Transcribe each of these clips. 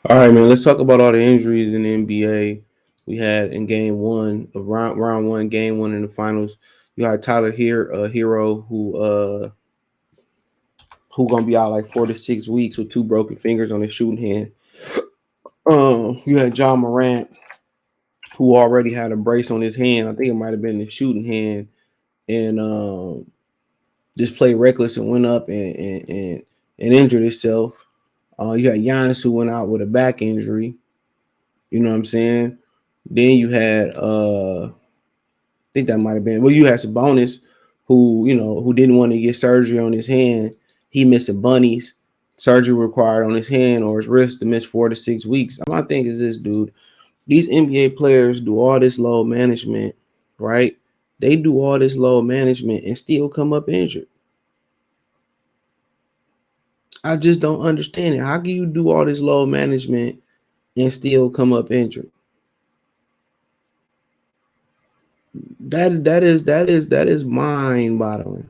All right, man. Let's talk about all the injuries in the NBA we had in Game One of round one, Game One in the finals. You had Tyler here, Hero, who gonna be out like 4 to 6 weeks with two broken fingers on his shooting hand. You had John Morant, who already had a brace on his hand. I think it might have been the shooting hand, and just played reckless and went up and injured himself. You had Giannis, who went out with a back injury. You know what I'm saying? Then you had I think that might have been, well, you had Sabonis, who didn't want to get surgery on his hand. He missed a bunnies surgery required on his hand or his wrist to miss 4 to 6 weeks. My thing is this, dude. These NBA players do all this load management, right? They do all this load management and still come up injured. I just don't understand it. How can you do all this load management and still come up injured? That is mind boggling.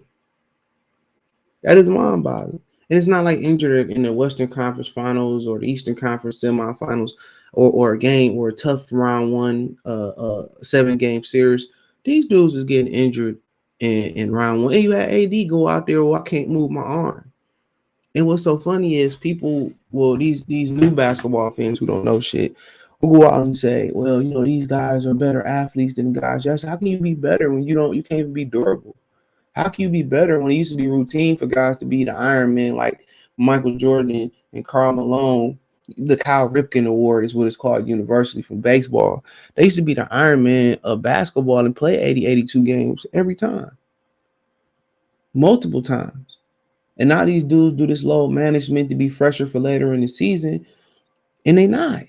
That is mind boggling. And it's not like injured in the Western Conference Finals or the Eastern Conference semifinals or a game or a tough round one 7 game series. These dudes is getting injured in round one. And you had AD go out there, I can't move my arm. And what's so funny is these new basketball fans who don't know shit will go out and say, well, these guys are better athletes than guys. Yes, how can you be better when you can't even be durable? How can you be better when it used to be routine for guys to be the Iron Man like Michael Jordan and Karl Malone? The Kyle Ripken Award is what it's called universally from baseball. They used to be the Iron Man of basketball and play 80, 82 games every time, multiple times. And now these dudes do this load management to be fresher for later in the season, and they not.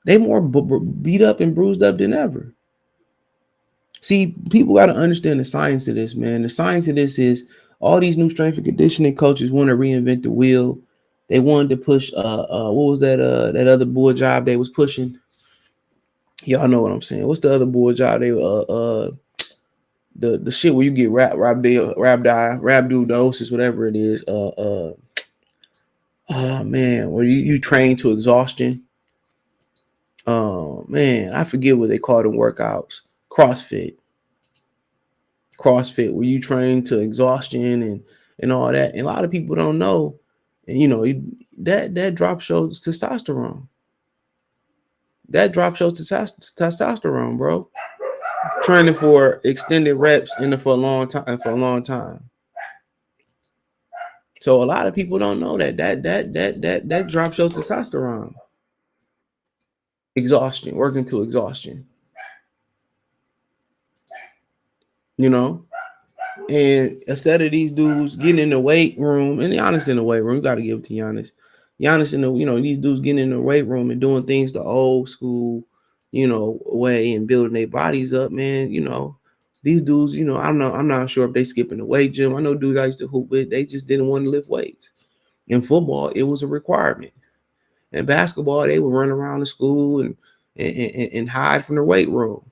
They more beat up and bruised up than ever. See, people got to understand the science of this, man. The science of this is all these new strength and conditioning coaches want to reinvent the wheel. They wanted to push what was that other bull job they was pushing? Y'all know what I'm saying. What's the other bull job they the shit where you get rhabdosis, whatever it is. Oh man, where you train to exhaustion. Oh man, I forget what they call the workouts. CrossFit, where you train to exhaustion and all that. And a lot of people don't know, and that drop shows testosterone. That drop shows testosterone, bro. Training for extended reps and for a long time. So a lot of people don't know that drop shows testosterone. Exhaustion, working to exhaustion. You know, and instead of these dudes getting in the weight room, and Giannis in the weight room, you got to give it to Giannis. Giannis in these dudes getting in the weight room and doing things the old school, way and building their bodies up, man. These dudes, I'm not sure if they skipping the weight gym. I know dudes I used to hoop with, they just didn't want to lift weights. In football, it was a requirement. In basketball, they would run around the school and hide from the weight room.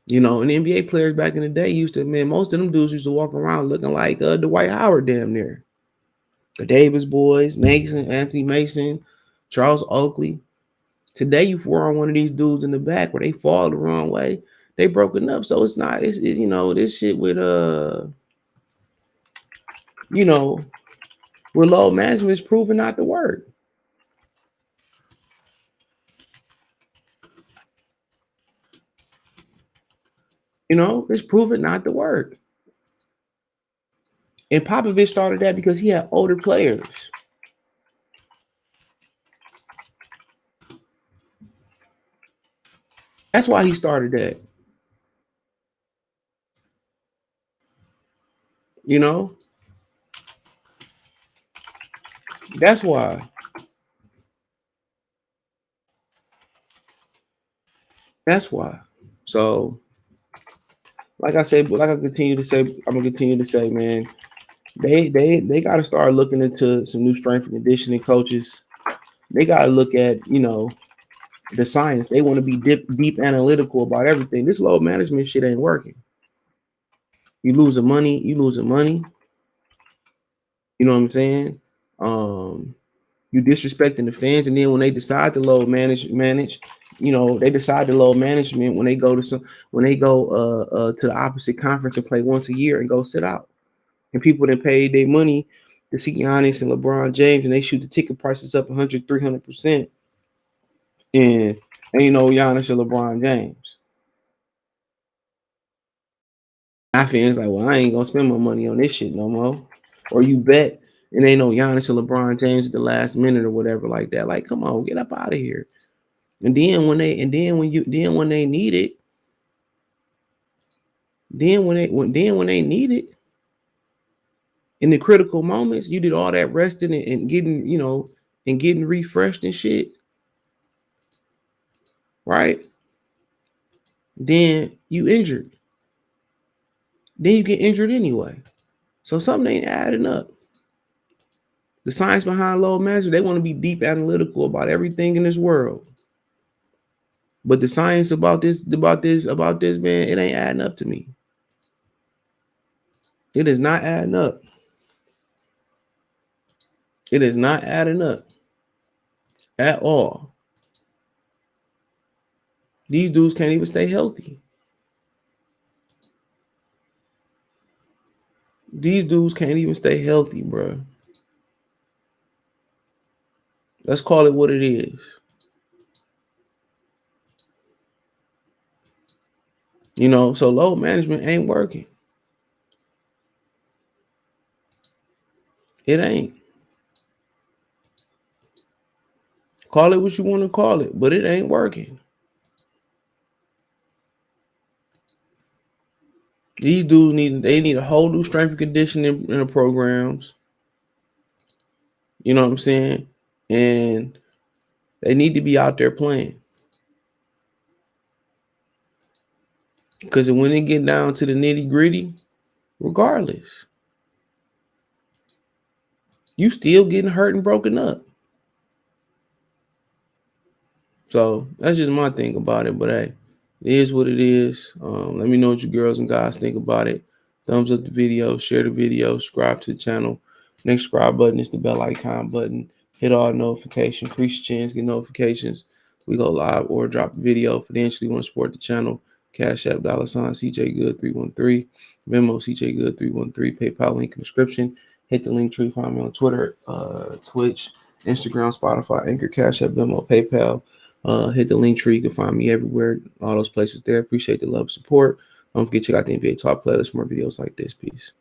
And the NBA players back in the day used to, man, most of them dudes used to walk around looking like Dwight Howard damn near. The Davis boys, Anthony Mason, Charles Oakley. Today you throw on one of these dudes in the back where they fall the wrong way, they broken up. So it's not, this shit with with load management is proven not to work. It's proven not to work. And Popovich started that because he had older players. That's why he started that. You know, that's why. That's why. So, like I said, like I'm gonna continue to say, man, they got to start looking into some new strength and conditioning coaches. They got to look at the science. They want to be deep analytical about everything. This load management shit ain't working. You losing money. You losing money. You know what I'm saying? Um, You disrespecting the fans, and then when they decide to load manage, they decide to load management when they go to the opposite conference and play once a year and go sit out. And people that paid their money to see Giannis and LeBron James, and they shoot the ticket prices up 100, 300%. And Giannis or LeBron James. My fans like, well, I ain't gonna spend my money on this shit no more. Or you bet and ain't no Giannis or LeBron James at the last minute or whatever like that. Like, come on, get up out of here. And then when they need it, when they need it in the critical moments, you did all that resting and getting, and getting refreshed and shit, right? Then you injured. Then you get injured anyway. So something ain't adding up. The science behind load management, they want to be deep analytical about everything in this world. But the science about this, man, it ain't adding up to me. It is not adding up. It is not adding up at all. These dudes can't even stay healthy. These dudes can't even stay healthy, bro. Let's call it what it is. So load management ain't working. It ain't. Call it what you want to call it, but it ain't working. These dudes need a whole new strength and conditioning in the programs. You know what I'm saying? And they need to be out there playing. Because when it get down to the nitty gritty, regardless, you still getting hurt and broken up. So that's just my thing about it. But hey, it is what it is. Let me know what you girls and guys think about it. Thumbs up the video, share the video, subscribe to the channel. Next subscribe button is the bell icon button. Hit all notifications, increase your chance, get notifications. We go live or drop a video. Financially want to support the channel. Cash App $ CJ Good 313. Venmo CJ Good 313. PayPal link in the description. Hit the link tree. Find me on Twitter, Twitch, Instagram, Spotify, Anchor, Cash App, Venmo, PayPal. Hit the link tree. You can find me everywhere. All those places there. Appreciate the love, support. Don't forget to check out the NBA Talk playlist for more videos like this. Peace.